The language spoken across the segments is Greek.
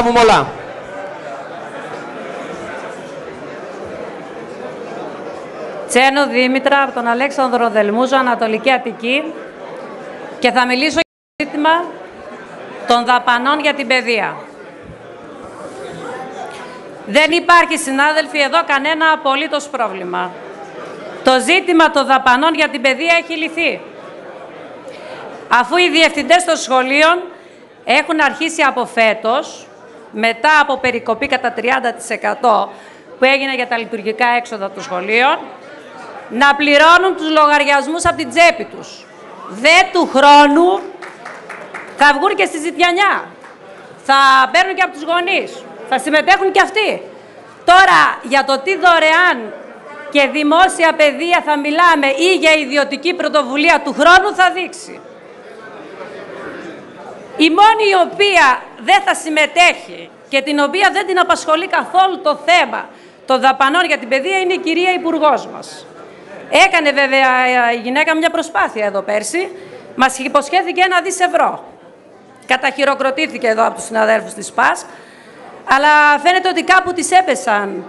προλάβουμε όλα. Τσένου Δήμητρα, από τον Αλέξανδρο Δελμούζο, Ανατολική Αττική, και θα μιλήσω για το ζήτημα των δαπανών για την παιδεία. Δεν υπάρχει, συνάδελφοι, εδώ κανένα απολύτως πρόβλημα. Το ζήτημα των δαπανών για την παιδεία έχει λυθεί. Αφού οι διευθυντές των σχολείων έχουν αρχίσει από φέτος, μετά από περικοπή κατά 30% που έγινε για τα λειτουργικά έξοδα των σχολείων, να πληρώνουν τους λογαριασμούς από την τσέπη τους. Του χρόνου θα βγουν και στη ζητιανιά. Θα παίρνουν και από τους γονείς. Θα συμμετέχουν και αυτοί. Τώρα, για το τι δωρεάν και δημόσια παιδεία θα μιλάμε ή για ιδιωτική πρωτοβουλία του χρόνου θα δείξει. Η μόνη η οποία δεν θα συμμετέχει και την οποία δεν την απασχολεί καθόλου το θέμα των δαπανών για την παιδεία είναι η κυρία Υπουργός μας. Έκανε βέβαια η γυναίκα μια προσπάθεια εδώ πέρσι, μας υποσχέθηκε 1 δις ευρώ. Καταχειροκροτήθηκε εδώ από τους συναδέλφους της ΠΑΣΚ, αλλά φαίνεται ότι κάπου τις έπεσαν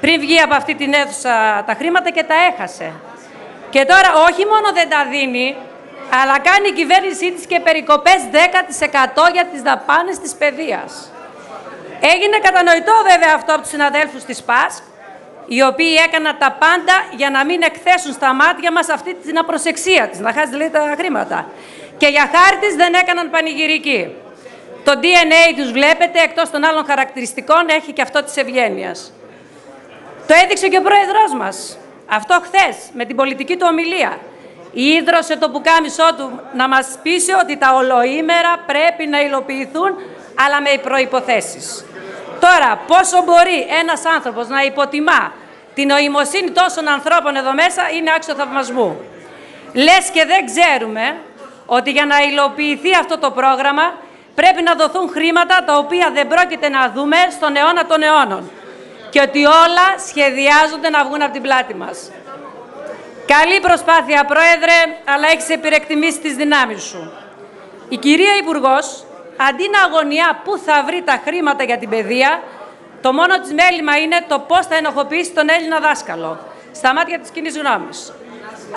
πριν βγει από αυτή την αίθουσα τα χρήματα και τα έχασε. Και τώρα όχι μόνο δεν τα δίνει, αλλά κάνει η κυβέρνησή της και περικοπές 10% για τις δαπάνες της παιδείας. Έγινε κατανοητό βέβαια αυτό από τους συναδέλφους της ΠΑΣΚ, οι οποίοι έκαναν τα πάντα για να μην εκθέσουν στα μάτια μας αυτή την απροσεξία της, να χάσει δηλαδή τα χρήματα. Και για χάρη της δεν έκαναν πανηγυρική. Το DNA τους βλέπετε, εκτός των άλλων χαρακτηριστικών, έχει και αυτό της ευγένειας. Το έδειξε και ο πρόεδρος μας. Αυτό χθες, με την πολιτική του ομιλία. Ίδρωσε το πουκάμισό του να μας πείσει ότι τα ολοήμερα πρέπει να υλοποιηθούν, αλλά με προϋποθέσεις. Τώρα, πόσο μπορεί ένας άνθρωπος να υποτιμά την νοημοσύνη τόσων ανθρώπων εδώ μέσα είναι άξιο θαυμασμού. Λες και δεν ξέρουμε ότι για να υλοποιηθεί αυτό το πρόγραμμα πρέπει να δοθούν χρήματα τα οποία δεν πρόκειται να δούμε στον αιώνα των αιώνων και ότι όλα σχεδιάζονται να βγουν από την πλάτη μας. Καλή προσπάθεια, Πρόεδρε, αλλά έχεις επιρεκτιμήσει τις δυνάμεις σου. Η κυρία Υπουργός, αντί να αγωνιά πού θα βρει τα χρήματα για την παιδεία, το μόνο της μέλημα είναι το πώς θα ενοχοποιήσει τον Έλληνα δάσκαλο, στα μάτια της κοινής γνώμης.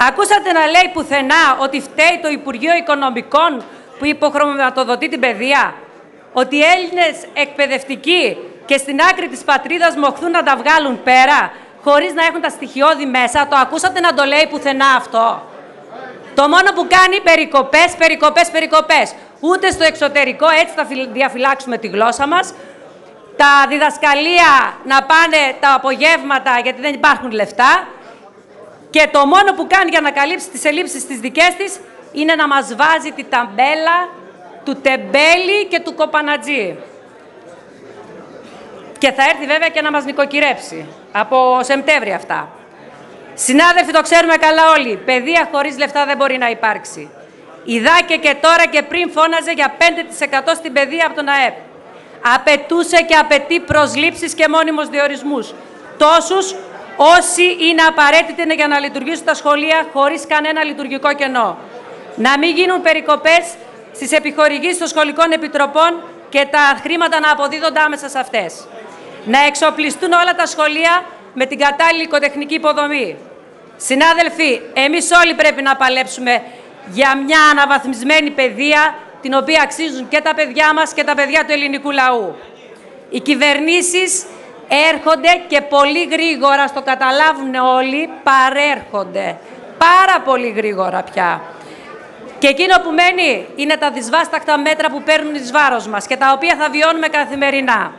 Ακούσατε να λέει πουθενά ότι φταίει το Υπουργείο Οικονομικών που υποχρηματοδοτεί την παιδεία, ότι οι Έλληνες εκπαιδευτικοί και στην άκρη της πατρίδας μοχθούν να τα βγάλουν πέρα, χωρίς να έχουν τα στοιχειώδη μέσα? Το ακούσατε να το λέει πουθενά αυτό? Το μόνο που κάνει περικοπές, περικοπές, περικοπές. Ούτε στο εξωτερικό, έτσι θα διαφυλάξουμε τη γλώσσα μας. Τα διδασκαλία να πάνε τα απογεύματα γιατί δεν υπάρχουν λεφτά. Και το μόνο που κάνει για να καλύψει τις ελλείψεις τις δικές της είναι να μας βάζει τη ταμπέλα του τεμπέλη και του κοπανατζή. Και θα έρθει βέβαια και να μας νοικοκυρέψει. Από Σεπτέμβρη αυτά. Συνάδελφοι, το ξέρουμε καλά όλοι. Παιδεία χωρίς λεφτά δεν μπορεί να υπάρξει. Ιδάκε και τώρα και πριν φώναζε για 5% στην παιδεία από τον ΑΕΠ. Απαιτούσε και απαιτεί προσλήψεις και μόνιμους διορισμούς. Τόσους όσοι είναι απαραίτητοι για να λειτουργήσουν τα σχολεία χωρίς κανένα λειτουργικό κενό. Να μην γίνουν περικοπές στις επιχορηγήσεις των σχολικών επιτροπών και τα χρήματα να αποδίδονται άμεσα σε αυτές. Να εξοπλιστούν όλα τα σχολεία με την κατάλληλη οικοτεχνική υποδομή. Συνάδελφοι, εμείς όλοι πρέπει να παλέψουμε για μια αναβαθμισμένη παιδεία, την οποία αξίζουν και τα παιδιά μας και τα παιδιά του ελληνικού λαού. Οι κυβερνήσεις έρχονται και πολύ γρήγορα, στο καταλάβουν όλοι, παρέρχονται. Πάρα πολύ γρήγορα πια. Και εκείνο που μένει είναι τα δυσβάσταχτα μέτρα που παίρνουν εις βάρος μας και τα οποία θα βιώνουμε καθημερινά.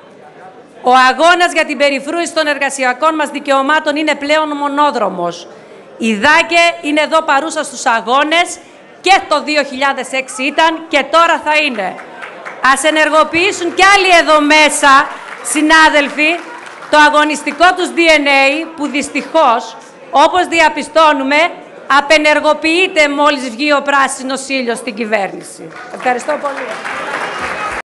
Ο αγώνας για την περιφρούηση των εργασιακών μας δικαιωμάτων είναι πλέον μονόδρομος. Η ΔΑΚΕ είναι εδώ παρούσα στους αγώνες και το 2006 ήταν και τώρα θα είναι. Ας ενεργοποιήσουν κι άλλοι εδώ μέσα, συνάδελφοι, το αγωνιστικό τους DNA που δυστυχώς, όπως διαπιστώνουμε, απενεργοποιείται μόλις βγει ο πράσινος ήλιος στην κυβέρνηση. Ευχαριστώ πολύ.